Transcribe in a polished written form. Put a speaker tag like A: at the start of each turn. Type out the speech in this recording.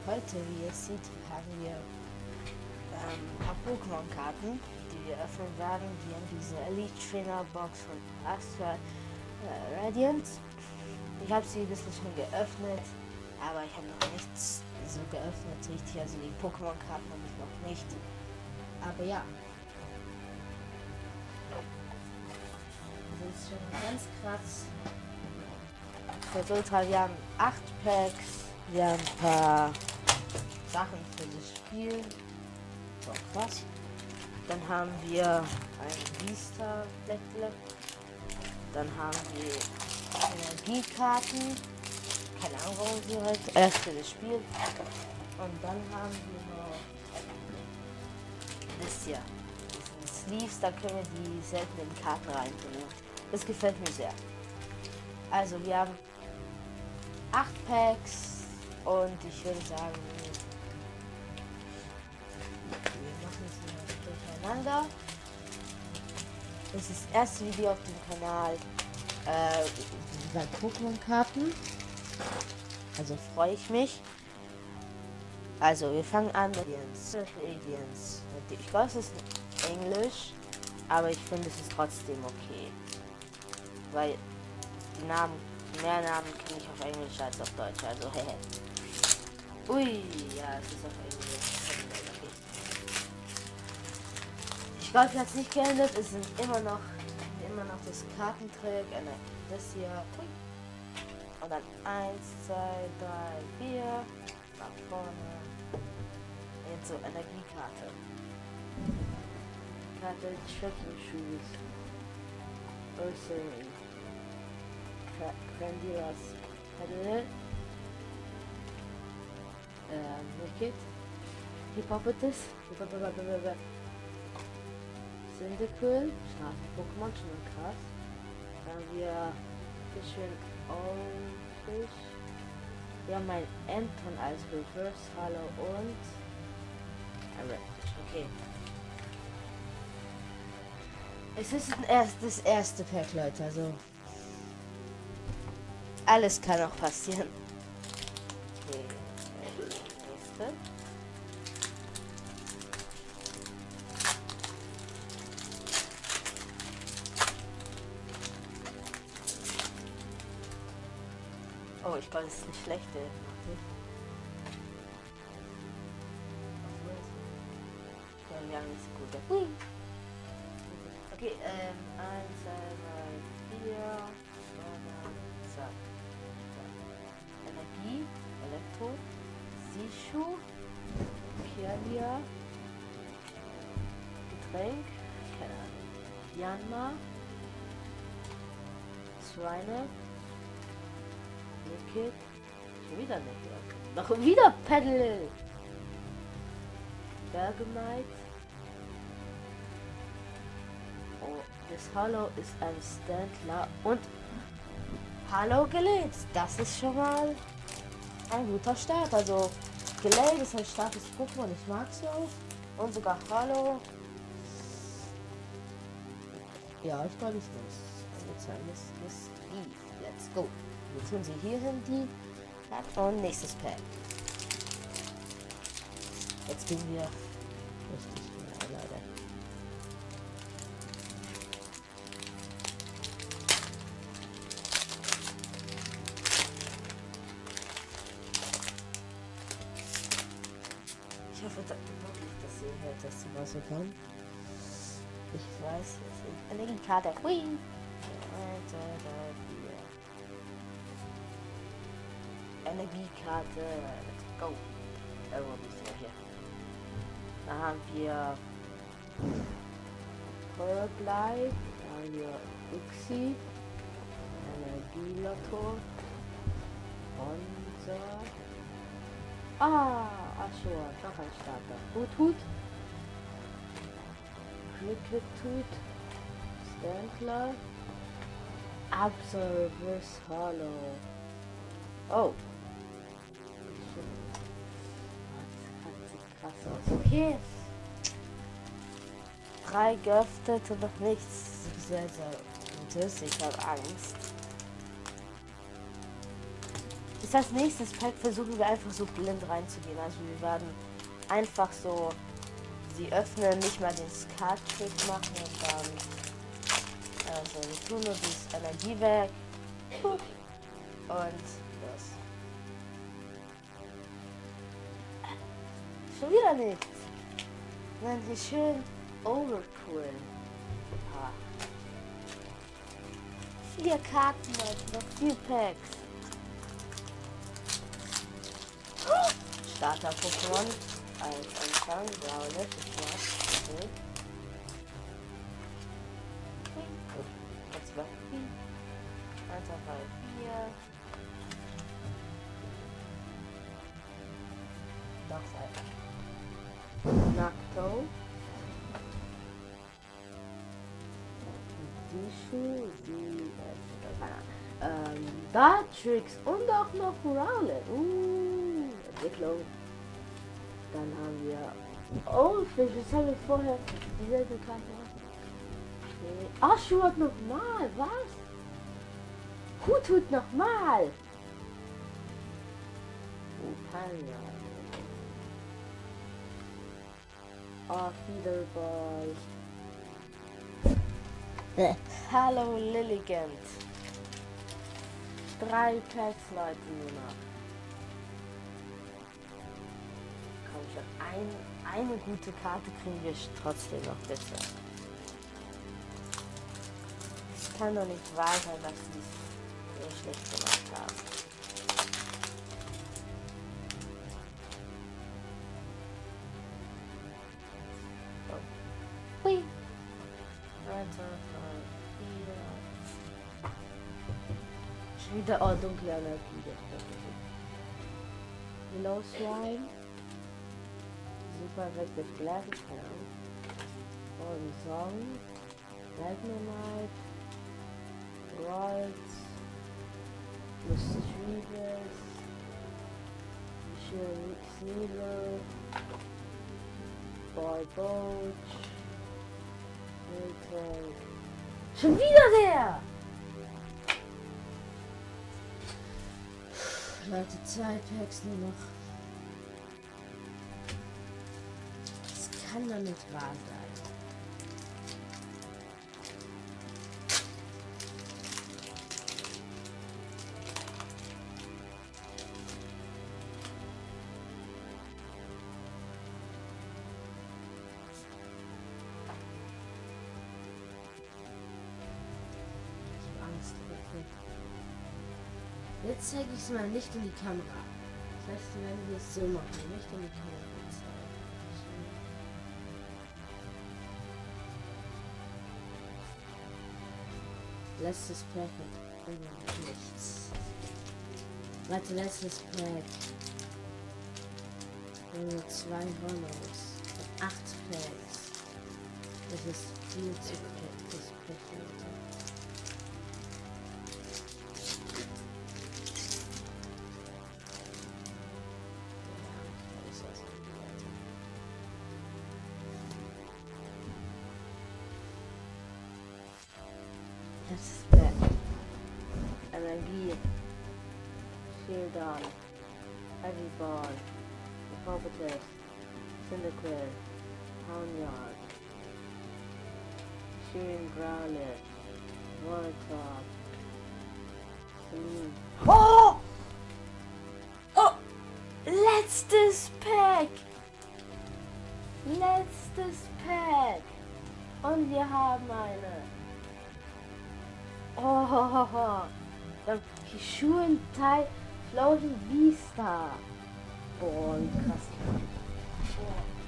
A: Heute, wie ihr seht, haben wir ein paar Pokémon-Karten, die wir öffnen werden. Wir haben diese Elite Trainer Box von Astra Radiant. Ich habe sie ein bisschen schon geöffnet, aber ich habe noch nichts so geöffnet, richtig. Also die Pokémon-Karten habe ich noch nicht. Aber ja. Das ist schon ganz krass. Wir haben 8 Packs, wir haben ein paar Sachen für das Spiel. So krass. Dann haben wir ein Vista-Blättle. Dann haben wir Energiekarten. Keine Ahnung, warum sie heute. Erst für das Spiel. Und dann haben wir noch das hier. Diesen Sleeves, da können wir die seltenen Karten reintun. Das gefällt mir sehr. Also wir haben 8 Packs und ich würde sagen, wir machen es mal durcheinander. Das ist das erste Video auf dem Kanal über Pokémon-Karten. Also freue ich mich. Also wir fangen an mit Aliens. Ich weiß, es ist Englisch, aber ich finde, es ist trotzdem okay. Weil die mehr Namen kenne ich auf Englisch als auf Deutsch, also hehe. Ui, ja, es ist auf Englisch. Okay. Ich glaube, ich habe es nicht geändert, es sind immer noch das Kartentrick, das hier. Ui. Und dann 1, 2, 3, 4, nach vorne. Jetzt so Energiekarte. Karte Triple Shoes. Ursaring. Grandios Pedal, Wicked, Hippopotamus, Cyndaquil, Straßen-Pokémon, schon mal krass. Dann haben wir Fishing Oldfish. Wir haben ein Anton als Reverse Hollow und ein Redfish, okay. Es ist das erste Pack, Leute, also alles kann auch passieren. Okay. Nächste. Oh, ich glaube, das ist eine schlechte. Ja, wir haben nicht so gut. Hui. Okay, 1, 2, 3, 4. Zack. Energie, Elektro, Sishu, Kirlia, Getränk, keine Ahnung, Yanma, Schweine, Liquid, schon wieder Liquid, noch wieder Pedal, Bergemite. Oh, das Hollow ist ein Standler und Hallo Gelät, das ist schon mal ein guter Start. Also Gelät ist ein starkes Pokémon, ich mag es auch. Und sogar Hallo. Ja, ich glaube, ich muss. Jetzt haben wir das Eve. Let's go. Wir tun sie hier hin, die Pack. Und nächstes Pack. Jetzt gehen wir richtig schnell, Leute. Ich hoffe wirklich, dass ihr hört, dass sie was so kann. Ich weiß jetzt nicht. Energiekarte. Hui! 1, 2, 3, 4. Energiekarte. Let's go. Wo bist du hier? Da haben wir Purblight. Da haben wir Uxie. Energielotto. Bonser. Ashur, noch ein Starter. Hut. Liquid, Standler, Absolverse Hollow. Oh. Das sieht krass aus. Okay. 3 geöffnet und noch nichts. Sehr, sehr gutes. Ich habe Angst. Bis das nächste Pack versuchen wir einfach so blind reinzugehen. Also wir werden einfach so sie öffnen, nicht mal den Skat-Trick machen und dann also wir tun nur dieses Energie weg und los. Schon wieder nichts. Dann hier schön overpullen. Ah. 4 Karten, Leute, noch 4 Packs. Starter-Pokémon als Anfang. Ja, letztes Mal. Okay. Jetzt war 4. 1, 2, 3, 4. Noch weiter. Nacto. Die Dartrix und auch noch Rowlet. Entwicklung. Dann haben wir Oldfish. Das haben wir vorher dieselbe Karte. Okay. Ach, Schuhe nochmal. Was? Hut nochmal. Panja. Oh, Feederball. Hallo Lilligant. 3 Packs, Leute, nur noch. Komm schon, eine gute Karte kriegen wir trotzdem noch, bitte. Es kann doch nicht wahr sein, dass sie es so schlecht gemacht haben. Oh. Hui. 1, 2, 3, 4. Wieder, oh, dunkle Energie. Willow Slime. Super effektiv Glasspell. Horizon. Magnemite. Rolls. Mischievous. Sneeble. Boy Boach. Milton. Schon wieder der! Leute, 2 Packs nur noch. Das kann doch nicht wahr sein. Ich hab Angst. Jetzt zeige ich es mal nicht in die Kamera. Das heißt, wenn wir es so machen, nicht in die Kamera zeigen. Letztes Pack und immer nichts. Warte, letztes Pack. Nur 2 Hollows. 8 Packs. Das ist viel zu Pack. Das Pack, Leute. Das ist der Energie. Shield on. Heavy Ball. Hippopotas. Cyndaquil. Ponyard. Shearing Growlithe. Molotov. Oh! Oh! Letztes Pack! Letztes Pack! Und wir haben eine. Oh, dann Schuhen Teil Floating Vista. Boah, wie krass. Boah.